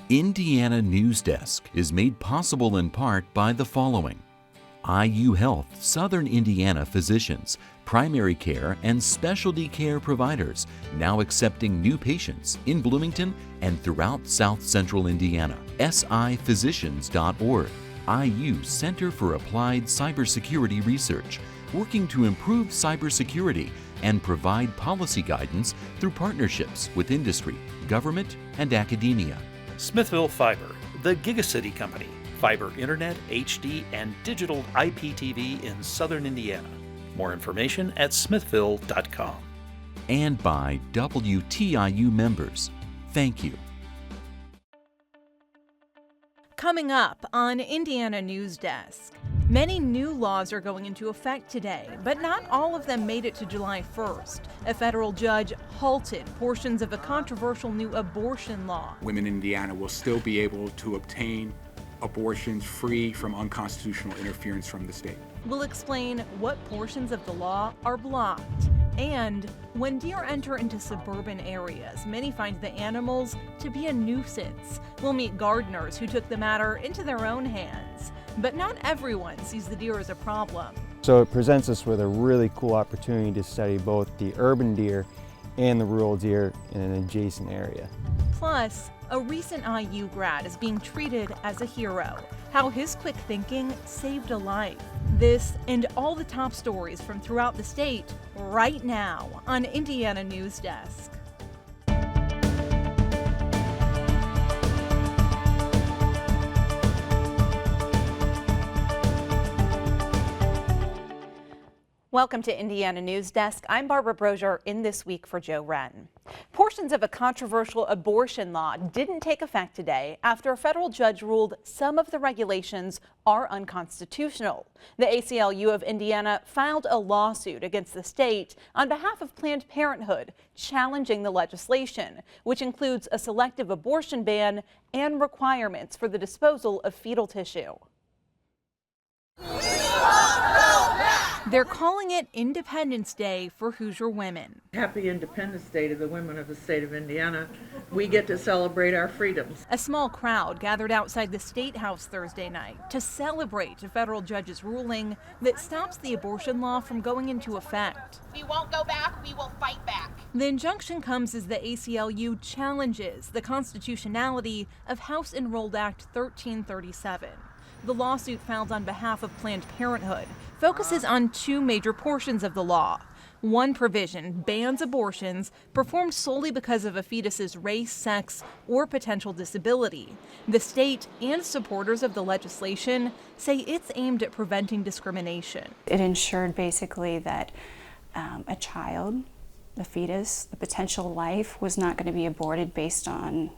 Indiana Newsdesk is made possible in part by the following: IU Health Southern Indiana physicians, primary care and specialty care providers now accepting new patients in Bloomington and throughout South Central Indiana. siphysicians.org, IU Center for Applied Cybersecurity Research, working to improve cybersecurity and provide policy guidance through partnerships with industry, government, and academia. Smithville Fiber, the Gigacity Company, fiber internet, HD, and digital IPTV in Southern Indiana. More information at smithville.com. And by WTIU members. Thank you. Coming up on Indiana Newsdesk, many new laws are going into effect today, but not all of them made it to July 1st. A federal judge halted portions of a controversial new abortion law. Women in Indiana will still be able to obtain abortions free from unconstitutional interference from the state. We'll explain what portions of the law are blocked. And when deer enter into suburban areas, many find the animals to be a nuisance. We'll meet gardeners who took the matter into their own hands. But not everyone sees the deer as a problem. So it presents us with a really cool opportunity to study both the urban deer and the rural deer in an adjacent area. Plus, a recent IU grad is being treated as a hero. How his quick thinking saved a life. This and all the top stories from throughout the state right now on Indiana Newsdesk. Welcome to Indiana Newsdesk. I'm Barbara Brozier in This Week for Joe Wren. Portions of a controversial abortion law didn't take effect today after a federal judge ruled some of the regulations are unconstitutional. The ACLU of Indiana filed a lawsuit against the state on behalf of Planned Parenthood, challenging the legislation, which includes a selective abortion ban and requirements for the disposal of fetal tissue. They're calling it Independence Day for Hoosier women. Happy Independence Day to the women of the state of Indiana. We get to celebrate our freedoms. A small crowd gathered outside the State House Thursday night to celebrate a federal judge's ruling that stops the abortion law from going into effect. We won't go back, we will fight back. The injunction comes as the ACLU challenges the constitutionality of House Enrolled Act 1337. The lawsuit filed on behalf of Planned Parenthood focuses on two major portions of the law. One provision bans abortions performed solely because of a fetus's race, sex, or potential disability. The state and supporters of the legislation say it's aimed at preventing discrimination. It ensured basically that a child, the fetus, the potential life was not going to be aborted based on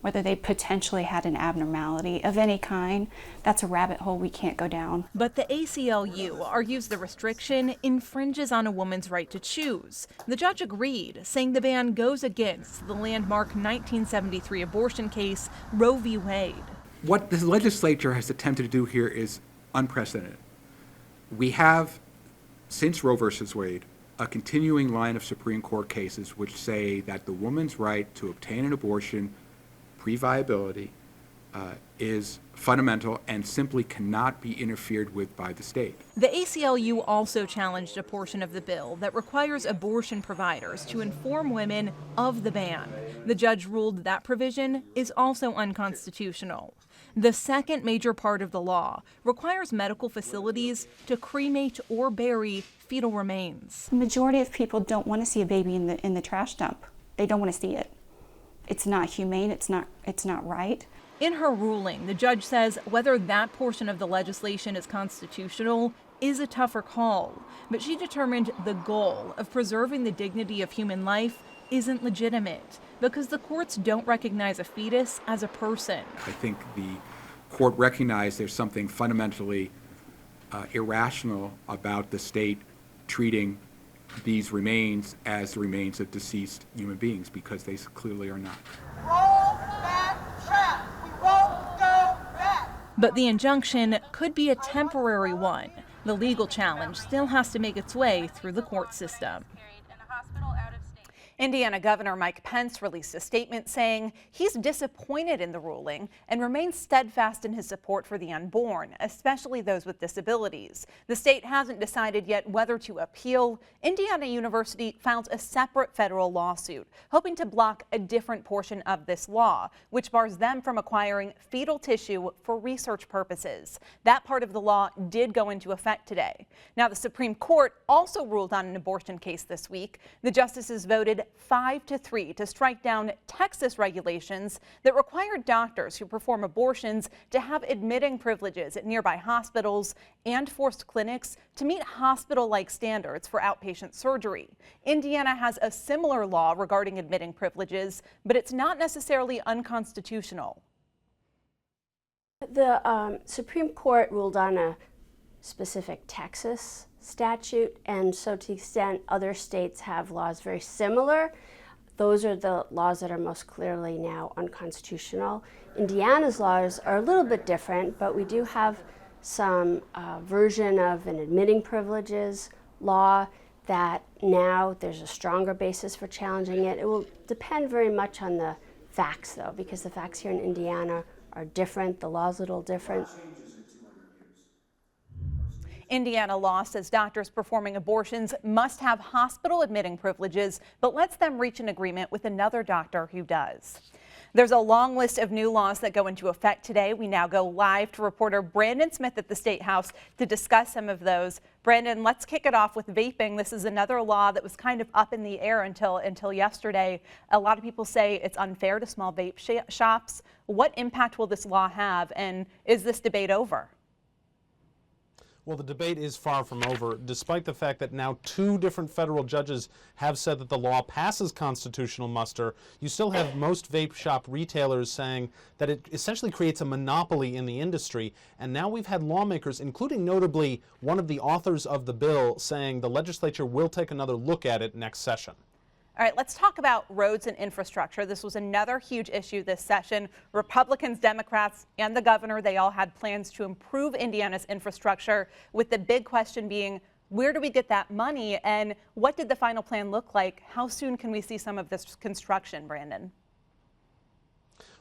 whether they potentially had an abnormality of any kind. That's a rabbit hole we can't go down. But the ACLU argues the restriction infringes on a woman's right to choose. The judge agreed, saying the ban goes against the landmark 1973 abortion case, Roe v. Wade. What the legislature has attempted to do here is unprecedented. We have, since Roe versus Wade, a continuing line of Supreme Court cases which say that the woman's right to obtain an abortion pre-viability is fundamental and simply cannot be interfered with by the state. The ACLU also challenged a portion of the bill that requires abortion providers to inform women of the ban. The judge ruled that provision is also unconstitutional. The second major part of the law requires medical facilities to cremate or bury fetal remains. The majority of people don't want to see a baby in the trash dump. They don't want to see it. It's not humane, it's not right. In her ruling, the judge says whether that portion of the legislation is constitutional is a tougher call, but she determined the goal of preserving the dignity of human life isn't legitimate because the courts don't recognize a fetus as a person. I think the court recognized there's something fundamentally irrational about the state treating these remains as the remains of deceased human beings, because they clearly are not. Roll that trap. We won't go back. But the injunction could be a temporary one. The legal challenge still has to make its way through the court system. Indiana Governor Mike Pence released a statement saying he's disappointed in the ruling and remains steadfast in his support for the unborn, especially those with disabilities. The state hasn't decided yet whether to appeal. Indiana University filed a separate federal lawsuit, hoping to block a different portion of this law, which bars them from acquiring fetal tissue for research purposes. That part of the law did go into effect today. Now, the Supreme Court also ruled on an abortion case this week. The justices voted 5-3 to strike down Texas regulations that require doctors who perform abortions to have admitting privileges at nearby hospitals and forced clinics to meet hospital-like standards for outpatient surgery. Indiana has a similar law regarding admitting privileges, but it's not necessarily unconstitutional. The Supreme Court ruled on a specific Texas statute, and so to the extent other states have laws very similar, those are the laws that are most clearly now unconstitutional. Indiana's laws are a little bit different, but we do have some version of an admitting privileges law that now there's a stronger basis for challenging it. It will depend very much on the facts, though, because the facts here in Indiana are different, the law's a little different. Indiana law says doctors performing abortions must have hospital admitting privileges, but lets them reach an agreement with another doctor who does. There's a long list of new laws that go into effect today. We now go live to reporter Brandon Smith at the State House to discuss some of those. Brandon, let's kick it off with vaping. This is another law that was kind of up in the air until yesterday. A lot of people say it's unfair to small vape shops. What impact will this law have, and is this debate over? Well, the debate is far from over, despite the fact that now 2 different federal judges have said that the law passes constitutional muster. You still have most vape shop retailers saying that it essentially creates a monopoly in the industry. And now we've had lawmakers, including notably one of the authors of the bill, saying the legislature will take another look at it next session. All right, let's talk about roads and infrastructure. This was another huge issue this session. Republicans, Democrats, and the governor, they all had plans to improve Indiana's infrastructure, with the big question being, where do we get that money, and what did the final plan look like? How soon can we see some of this construction, Brandon?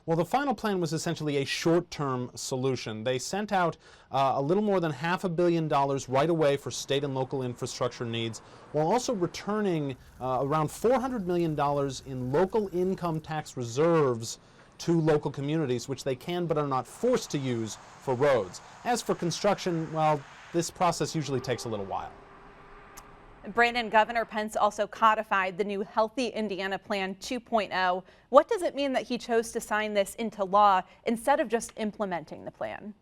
Well, the final plan was essentially a short-term solution. They sent out a little more than $500 million right away for state and local infrastructure needs, while also returning around $400 million in local income tax reserves to local communities, which they can but are not forced to use for roads. As for construction, well, this process usually takes a little while. Brandon, Governor Pence also codified the new Healthy Indiana Plan 2.0. What does it mean that he chose to sign this into law instead of just implementing the plan?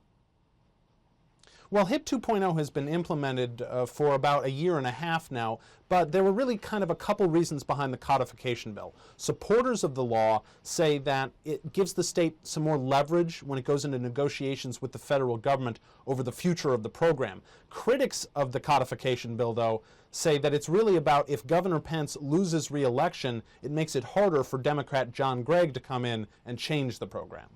Well, HIP 2.0 has been implemented for about 1.5 years now, but there were really kind of a couple reasons behind the codification bill. Supporters of the law say that it gives the state some more leverage when it goes into negotiations with the federal government over the future of the program. Critics of the codification bill, though, say that it's really about if Governor Pence loses re-election, it makes it harder for Democrat John Gregg to come in and change the program.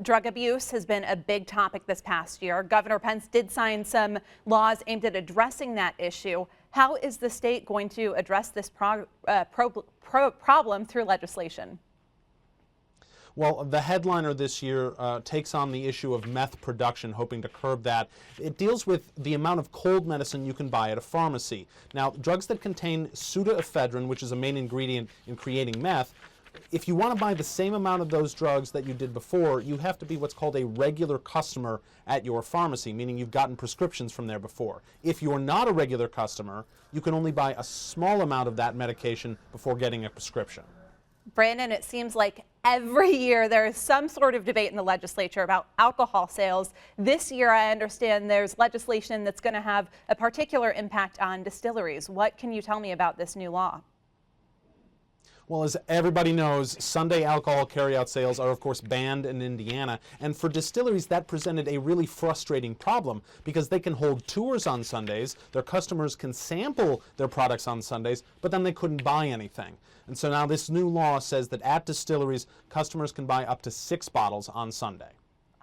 Drug abuse has been a big topic this past year. Governor Pence did sign some laws aimed at addressing that issue. How is the state going to address this problem through legislation? Well, the headliner this year takes on the issue of meth production, hoping to curb that. It deals with the amount of cold medicine you can buy at a pharmacy. Now, drugs that contain pseudoephedrine, which is a main ingredient in creating meth, if you want to buy the same amount of those drugs that you did before, you have to be what's called a regular customer at your pharmacy, meaning you've gotten prescriptions from there before. If you're not a regular customer, you can only buy a small amount of that medication before getting a prescription. Brandon, it seems like every year there is some sort of debate in the legislature about alcohol sales. This year, I understand there's legislation that's going to have a particular impact on distilleries. What can you tell me about this new law? Well, as everybody knows, Sunday alcohol carryout sales are, of course, banned in Indiana. And for distilleries, that presented a really frustrating problem because they can hold tours on Sundays, their customers can sample their products on Sundays, but then they couldn't buy anything. And so now this new law says that at distilleries, customers can buy up to 6 bottles on Sunday.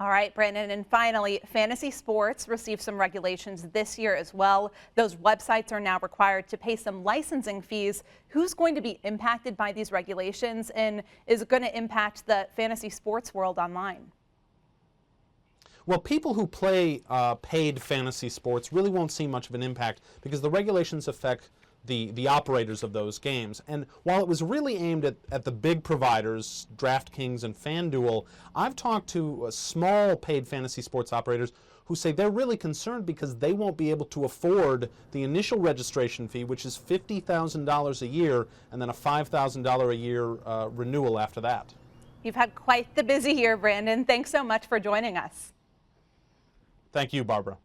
All right, Brandon, and finally, fantasy sports received some regulations this year as well. Those websites are now required to pay some licensing fees. Who's going to be impacted by these regulations, and is it going to impact the fantasy sports world online? Well, people who play paid fantasy sports really won't see much of an impact because the regulations affect the operators of those games. And while it was really aimed at the big providers, DraftKings and FanDuel, I've talked to small paid fantasy sports operators who say they're really concerned because they won't be able to afford the initial registration fee, which is $50,000 a year, and then a $5,000 a year renewal after that. You've had quite the busy year, Brandon. Thanks so much for joining us. Thank you, Barbara.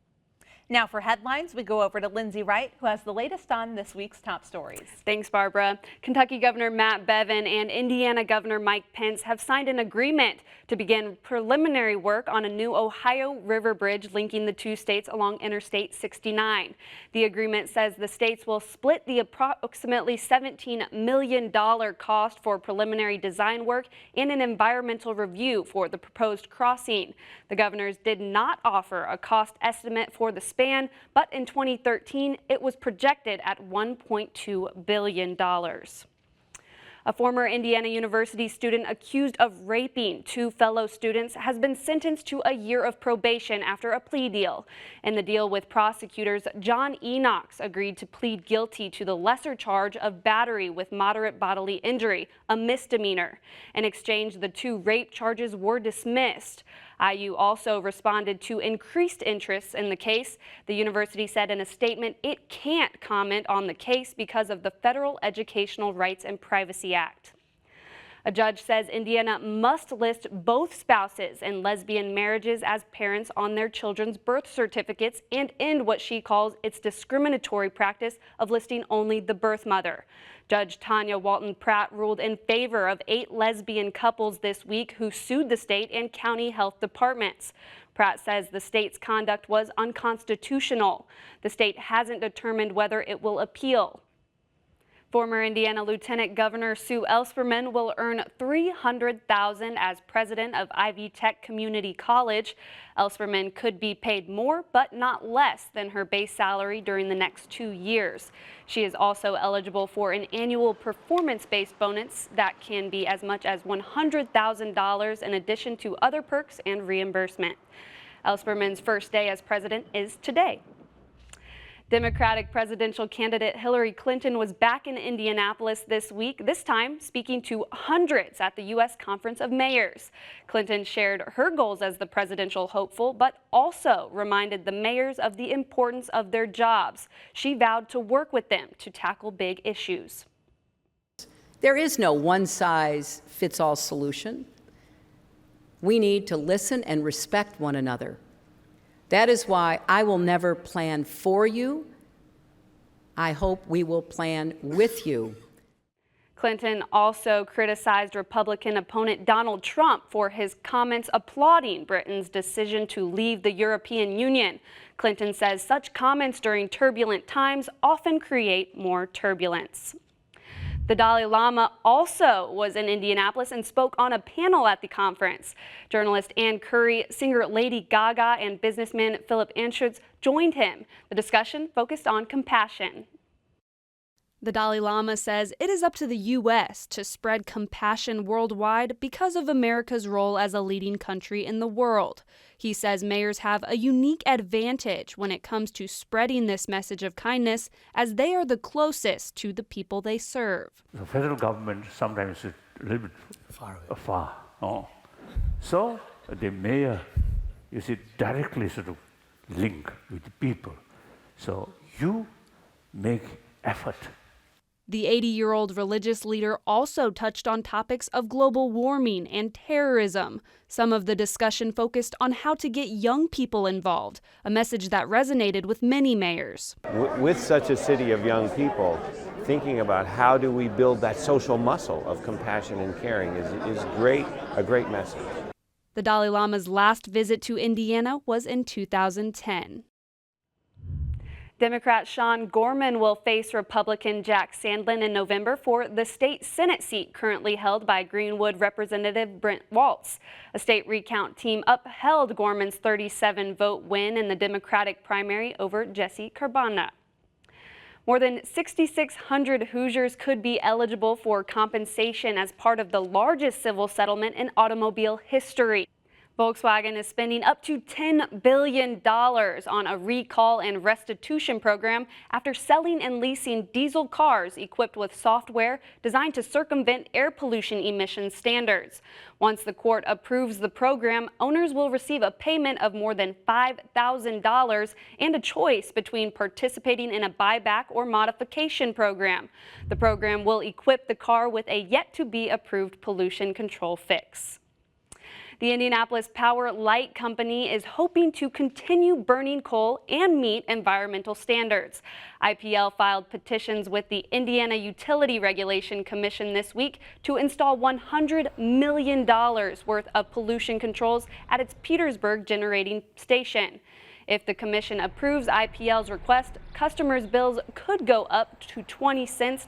Now for headlines, we go over to Lindsay Wright, who has the latest on this week's top stories. Thanks, Barbara. Kentucky Governor Matt Bevin and Indiana Governor Mike Pence have signed an agreement to begin preliminary work on a new Ohio River bridge linking the two states along Interstate 69. The agreement says the states will split the approximately $17 million cost for preliminary design work and an environmental review for the proposed crossing. The governors did not offer a cost estimate for the span, but in 2013, it was projected at $1.2 billion. A former Indiana University student accused of raping two fellow students has been sentenced to a year of probation after a plea deal. In the deal with prosecutors, John Enox agreed to plead guilty to the lesser charge of battery with moderate bodily injury, a misdemeanor. In exchange, the two rape charges were dismissed. IU also responded to increased interest in the case. The university said in a statement it can't comment on the case because of the Federal Educational Rights and Privacy Act. A judge says Indiana must list both spouses in lesbian marriages as parents on their children's birth certificates and end what she calls its discriminatory practice of listing only the birth mother. Judge Tanya Walton Pratt ruled in favor of 8 lesbian couples this week who sued the state and county health departments. Pratt says the state's conduct was unconstitutional. The state hasn't determined whether it will appeal. Former Indiana Lieutenant Governor Sue Ellspermann will earn $300,000 as president of Ivy Tech Community College. Ellspermann could be paid more, but not less than her base salary during the next 2 years. She is also eligible for an annual performance-based bonus that can be as much as $100,000 in addition to other perks and reimbursement. Ellspermann's first day as president is today. Democratic presidential candidate Hillary Clinton was back in Indianapolis this week, this time speaking to hundreds at the U.S. Conference of Mayors. Clinton shared her goals as the presidential hopeful, but also reminded the mayors of the importance of their jobs. She vowed to work with them to tackle big issues. There is no one-size-fits-all solution. We need to listen and respect one another. That is why I will never plan for you. I hope we will plan with you. Clinton also criticized Republican opponent Donald Trump for his comments applauding Britain's decision to leave the European Union. Clinton says such comments during turbulent times often create more turbulence. The Dalai Lama also was in Indianapolis and spoke on a panel at the conference. Journalist Ann Curry, singer Lady Gaga, and businessman Philip Anschutz joined him. The discussion focused on compassion. The Dalai Lama says it is up to the U.S. to spread compassion worldwide because of America's role as a leading country in the world. He says mayors have a unique advantage when it comes to spreading this message of kindness, as they are the closest to the people they serve. The federal government sometimes is a little bit far. Oh. So the mayor is directly sort of linked with the people. So you make effort. The 80-year-old religious leader also touched on topics of global warming and terrorism. Some of the discussion focused on how to get young people involved, a message that resonated with many mayors. With such a city of young people, thinking about how do we build that social muscle of compassion and caring is a great message. The Dalai Lama's last visit to Indiana was in 2010. Democrat Sean Gorman will face Republican Jack Sandlin in November for the state Senate seat currently held by Greenwood Representative Brent Waltz. A state recount team upheld Gorman's 37-vote win in the Democratic primary over Jesse Carbona. More than 6,600 Hoosiers could be eligible for compensation as part of the largest civil settlement in automobile history. Volkswagen is spending up to $10 billion on a recall and restitution program after selling and leasing diesel cars equipped with software designed to circumvent air pollution emission standards. Once the court approves the program, owners will receive a payment of more than $5,000 and a choice between participating in a buyback or modification program. The program will equip the car with a yet-to-be-approved pollution control fix. The Indianapolis Power Light Company is hoping to continue burning coal and meet environmental standards. IPL filed petitions with the Indiana Utility Regulation Commission this week to install $100 million worth of pollution controls at its Petersburg generating station. If the commission approves IPL's request, customers' bills could go up to 20 cents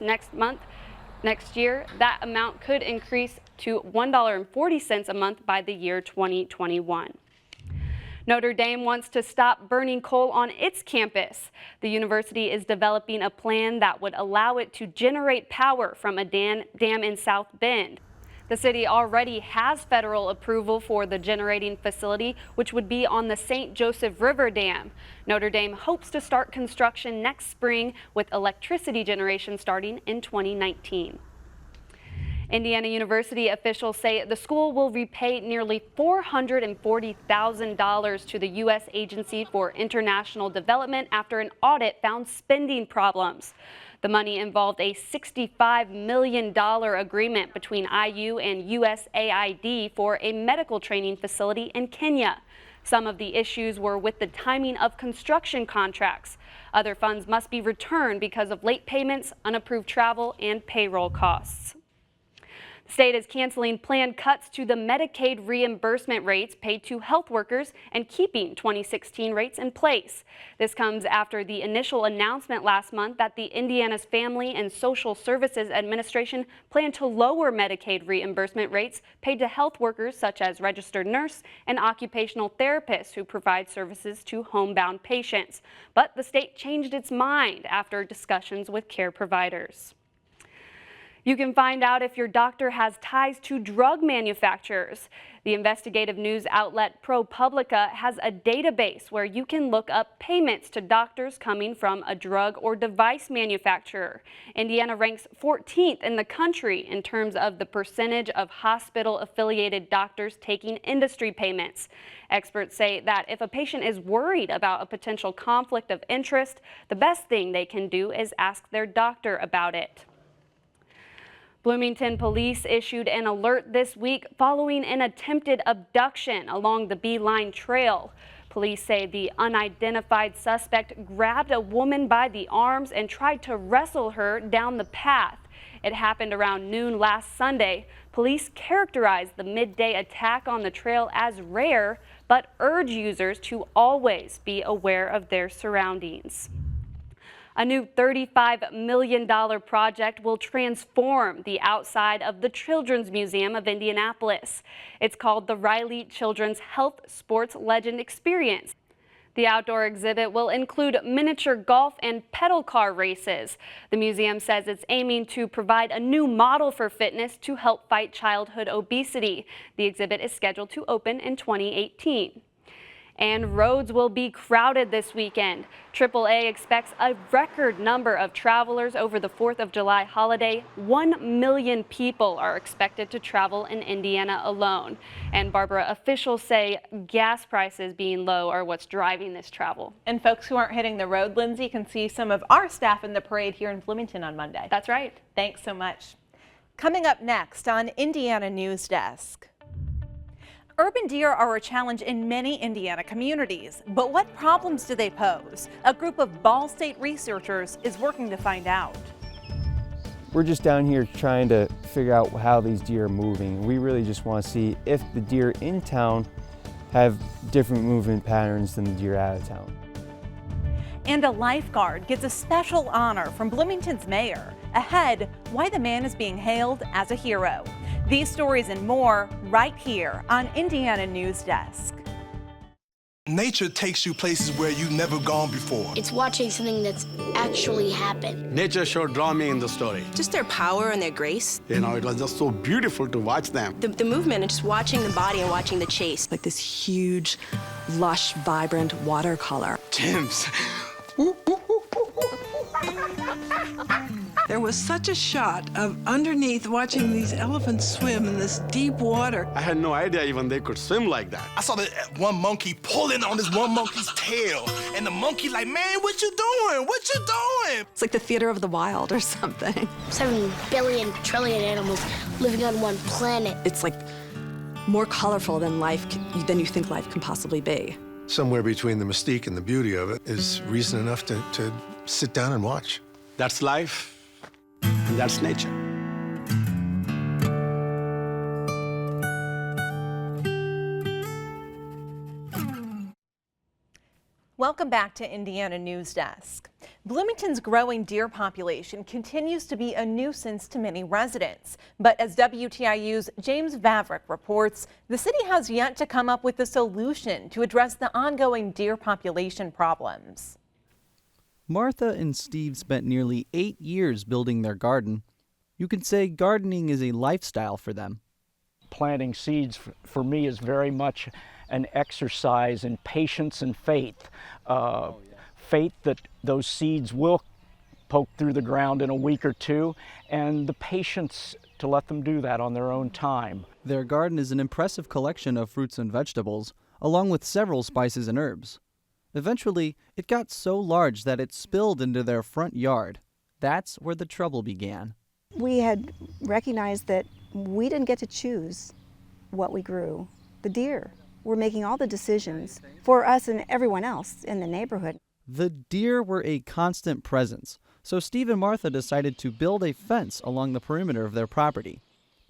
next year. That amount could increase to $1.40 a month by the year 2021. Notre Dame wants to stop burning coal on its campus. The university is developing a plan that would allow it to generate power from a dam in South Bend. The city already has federal approval for the generating facility, which would be on the St. Joseph River Dam. Notre Dame hopes to start construction next spring, with electricity generation starting in 2019. Indiana University officials say the school will repay nearly $440,000 to the U.S. Agency for International Development after an audit found spending problems. The money involved a $65 million agreement between IU and USAID for a medical training facility in Kenya. Some of the issues were with the timing of construction contracts. Other funds must be returned because of late payments, unapproved travel, and payroll costs. The state is canceling planned cuts to the Medicaid reimbursement rates paid to health workers and keeping 2016 rates in place. This comes after the initial announcement last month that the Indiana's Family and Social Services Administration planned to lower Medicaid reimbursement rates paid to health workers such as registered nurse and occupational therapists who provide services to homebound patients. But the state changed its mind after discussions with care providers. You can find out if your doctor has ties to drug manufacturers. The investigative news outlet ProPublica has a database where you can look up payments to doctors coming from a drug or device manufacturer. Indiana ranks 14th in the country in terms of the percentage of hospital-affiliated doctors taking industry payments. Experts say that if a patient is worried about a potential conflict of interest, the best thing they can do is ask their doctor about it. Bloomington police issued an alert this week following an attempted abduction along the Beeline Trail. Police say the unidentified suspect grabbed a woman by the arms and tried to wrestle her down the path. It happened around noon last Sunday. Police characterized the midday attack on the trail as rare, but urge users to always be aware of their surroundings. A new $35 million project will transform the outside of the Children's Museum of Indianapolis. It's called the Riley Children's Health Sports Legend Experience. The outdoor exhibit will include miniature golf and pedal car races. The museum says it's aiming to provide a new model for fitness to help fight childhood obesity. The exhibit is scheduled to open in 2018. And roads will be crowded this weekend. AAA expects a record number of travelers over the 4th of July holiday. 1 million people are expected to travel in Indiana alone. And Barbara, officials say gas prices being low are what's driving this travel. And folks who aren't hitting the road, Lindsay, can see some of our staff in the parade here in Bloomington on Monday. That's right. Thanks so much. Coming up next on Indiana Newsdesk. Urban deer are a challenge in many Indiana communities, but what problems do they pose? A group of Ball State researchers is working to find out. We're just down here trying to figure out how these deer are moving. We really just want to see if the deer in town have different movement patterns than the deer out of town. And a lifeguard gets a special honor from Bloomington's mayor. Ahead, why the man is being hailed as a hero. These stories and more right here on Indiana Newsdesk. Nature takes you places where you've never gone before. It's watching something that's actually happened. Nature sure draw me in the story. Just their power and their grace. You know, it was just so beautiful to watch them. The movement and just watching the body and watching the chase. Like this huge, lush, vibrant watercolor. Gems. There was such a shot of underneath watching these elephants swim in this deep water. I had no idea even they could swim like that. I saw that one monkey pulling on this one monkey's tail, and the monkey like, man, what you doing? What you doing? It's like the theater of the wild or something. 7 billion trillion animals living on one planet. It's like more colorful than than you think life can possibly be. Somewhere between the mystique and the beauty of it is reason enough to sit down and watch. That's life, and that's nature. Welcome back to Indiana Newsdesk. Bloomington's growing deer population continues to be a nuisance to many residents. But as WTIU's James Vavrick reports, the city has yet to come up with a solution to address the ongoing deer population problems. Martha and Steve spent nearly 8 years building their garden. You could say gardening is a lifestyle for them. Planting seeds for me is very much an exercise in patience and faith. Faith that those seeds will poke through the ground in a week or two, and the patience to let them do that on their own time. Their garden is an impressive collection of fruits and vegetables, along with several spices and herbs. Eventually, it got so large that it spilled into their front yard. That's where the trouble began. We had recognized that we didn't get to choose what we grew. The deer were making all the decisions for us and everyone else in the neighborhood. The deer were a constant presence, so Steve and Martha decided to build a fence along the perimeter of their property.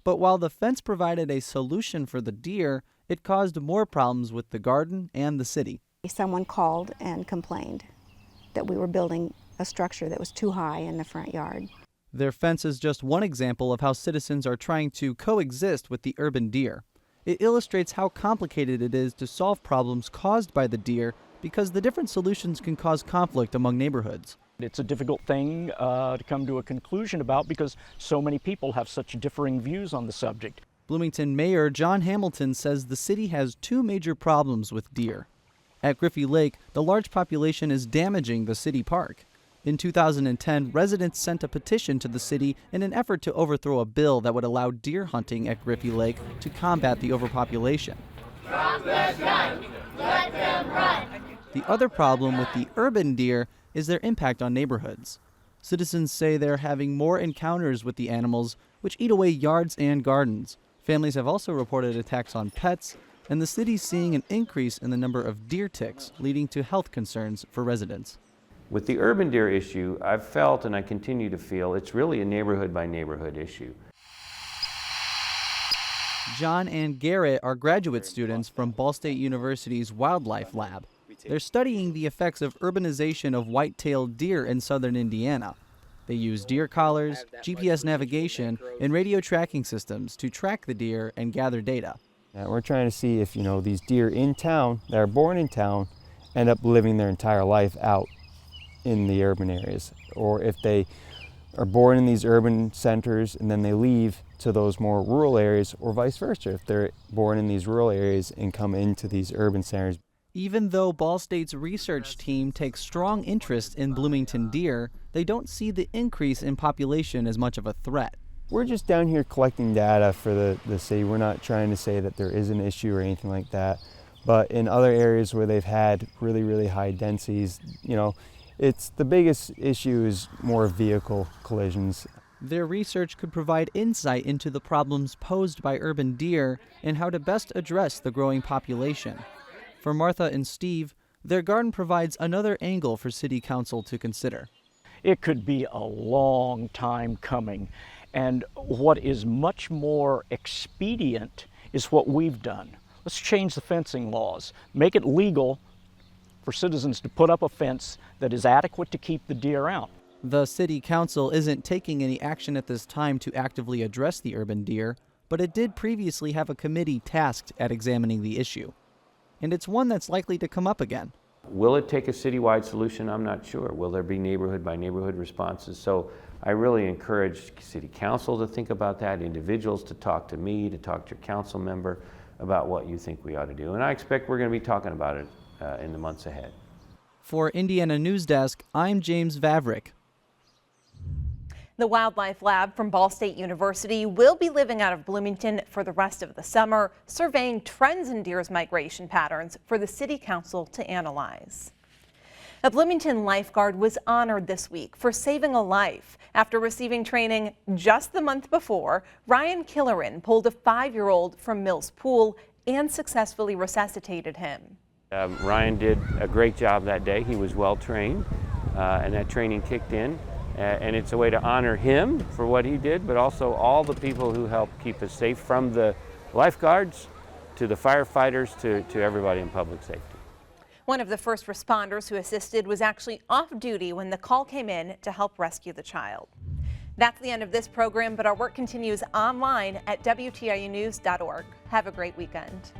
But while the fence provided a solution for the deer, it caused more problems with the garden and the city. Someone called and complained that we were building a structure that was too high in the front yard. Their fence is just one example of how citizens are trying to coexist with the urban deer. It illustrates how complicated it is to solve problems caused by the deer because the different solutions can cause conflict among neighborhoods. It's a difficult thing to come to a conclusion about because so many people have such differing views on the subject. Bloomington Mayor John Hamilton says the city has 2 major problems with deer. At Griffey Lake, the large population is damaging the city park. In 2010, residents sent a petition to the city in an effort to overthrow a bill that would allow deer hunting at Griffey Lake to combat the overpopulation. Drop the gun, let them run. The other problem with the urban deer is their impact on neighborhoods. Citizens say they're having more encounters with the animals, which eat away yards and gardens. Families have also reported attacks on pets, and the city's seeing an increase in the number of deer ticks, leading to health concerns for residents. With the urban deer issue, I've felt and I continue to feel it's really a neighborhood by neighborhood issue. John and Garrett are graduate students from Ball State University's Wildlife Lab. They're studying the effects of urbanization of white-tailed deer in southern Indiana. They use deer collars, GPS navigation, and radio tracking systems to track the deer and gather data. We're trying to see if, these deer in town, that are born in town, end up living their entire life out in the urban areas, or if they are born in these urban centers and then they leave to those more rural areas, or vice versa, if they're born in these rural areas and come into these urban centers. Even though Ball State's research team takes strong interest in Bloomington deer, they don't see the increase in population as much of a threat. We're just down here collecting data for the city. We're not trying to say that there is an issue or anything like that, but in other areas where they've had really, really high densities, it's the biggest issue is more vehicle collisions. Their research could provide insight into the problems posed by urban deer and how to best address the growing population. For Martha and Steve, their garden provides another angle for City Council to consider. It could be a long time coming, and what is much more expedient is what we've done. Let's change the fencing laws, make it legal for citizens to put up a fence that is adequate to keep the deer out. The city council isn't taking any action at this time to actively address the urban deer, but it did previously have a committee tasked at examining the issue. And it's one that's likely to come up again. Will it take a citywide solution? I'm not sure. Will there be neighborhood by neighborhood responses? So I really encourage city council to think about that, individuals to talk to me, to talk to your council member about what you think we ought to do. And I expect we're going to be talking about it in the months ahead. For Indiana Newsdesk, I'm James Vavrick. The Wildlife Lab from Ball State University will be living out of Bloomington for the rest of the summer, surveying trends in deer's migration patterns for the City Council to analyze. A Bloomington lifeguard was honored this week for saving a life. After receiving training just the month before, Ryan Killerin pulled a 5-year-old from Mills Pool and successfully resuscitated him. Ryan did a great job that day. He was well trained, and that training kicked in. And it's a way to honor him for what he did, but also all the people who helped keep us safe, from the lifeguards to the firefighters to everybody in public safety. One of the first responders who assisted was actually off duty when the call came in to help rescue the child. That's the end of this program, but our work continues online at WTIUnews.org. Have a great weekend.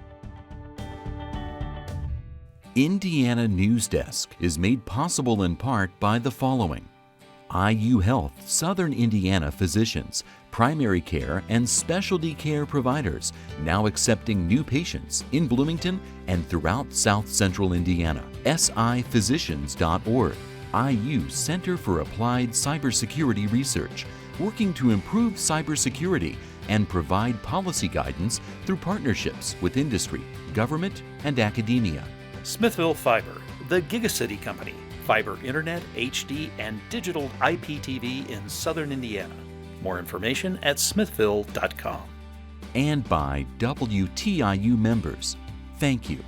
Indiana Newsdesk is made possible in part by the following: IU Health Southern Indiana physicians, primary care and specialty care providers, now accepting new patients in Bloomington and throughout South Central Indiana. siphysicians.org, IU Center for Applied Cybersecurity Research, working to improve cybersecurity and provide policy guidance through partnerships with industry, government, and academia. Smithville Fiber, the Gigacity Company. Fiber Internet, HD, and digital IPTV in Southern Indiana. More information at smithville.com. And by WTIU members. Thank you.